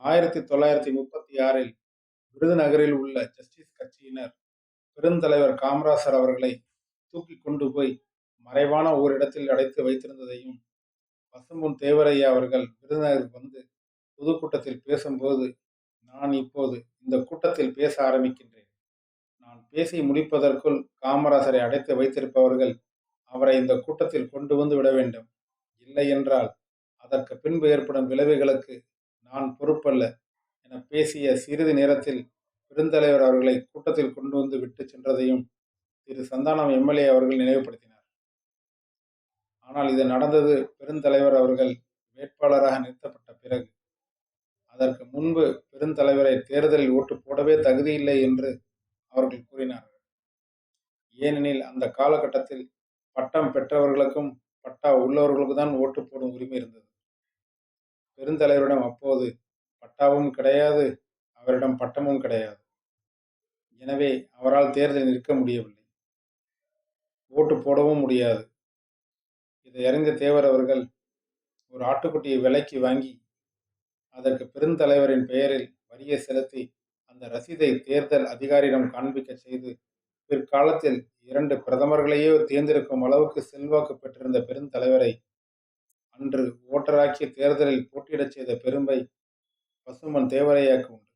1936இல் விருதுநகரில் உள்ள ஜஸ்டிஸ் கட்சியினர் பெருந்தலைவர் காமராசர் அவர்களை தூக்கிக் கொண்டு போய் மறைவான ஓரிடத்தில் அடைத்து வைத்திருந்ததையும், பசும்பொன் தேவரையா அவர்கள் விருதுநகருக்கு வந்து பொதுக்கூட்டத்தில் பேசும்போது, நான் இப்போது இந்த கூட்டத்தில் பேச ஆரம்பிக்கின்றேன். நான் பேசி முடிப்பதற்குள் காமராசரை அடைத்து வைத்திருப்பவர்கள் அவரை இந்த கூட்டத்தில் கொண்டு வந்து விட வேண்டும். இல்லையென்றால் அதற்கு பின்பு ஏற்படும் விளைவுகளுக்கு நான் பொறுப்பல்ல என பேசிய சிறிது நேரத்தில் பெருந்தலைவர் அவர்களை கூட்டத்தில் கொண்டு வந்து விட்டு சென்றதையும் திரு சந்தானம் எம்எல்ஏ அவர்கள் நினைவுபடுத்தினார். ஆனால் இது நடந்தது பெருந்தலைவர் அவர்கள் வேட்பாளராக நிறுத்தப்பட்ட பிறகு. அதற்கு முன்பு பெருந்தலைவரை தேர்தலில் ஓட்டு போடவே தகுதியில்லை என்று அவர்கள் கூறினார்கள். ஏனெனில் அந்த காலகட்டத்தில் பட்டம் பெற்றவர்களுக்கும் பட்டா உள்ளவர்களுக்கு தான் ஓட்டு போடும் உரிமை இருந்தது. பெருந்தலைவரிடம் அப்போது பட்டாவும் கிடையாது, அவரிடம் பட்டமும் கிடையாது. எனவே அவரால் தேர்தலில் நிற்க முடியவில்லை, ஓட்டு போடவும் முடியாது. இதை அறிந்த தேவர் அவர்கள் ஒரு ஆட்டுக்குட்டியை விலைக்கு வாங்கி அதற்கு பெருந்தலைவரின் பெயரில் வரியை செலுத்தி அந்த ரசீதை தேர்தல் அதிகாரியிடம் காண்பிக்க செய்து, பிற்காலத்தில் 2 பிரதமர்களையே தேர்ந்தெடுக்கும் அளவுக்கு செல்வாக்கு பெற்றிருந்த பெருந்தலைவரை அன்று ஓட்டராக்கி தேர்தலில் போட்டியிடச் செய்த பெருமை பசும்பொன் தேவரையாவுக்கு உண்டு.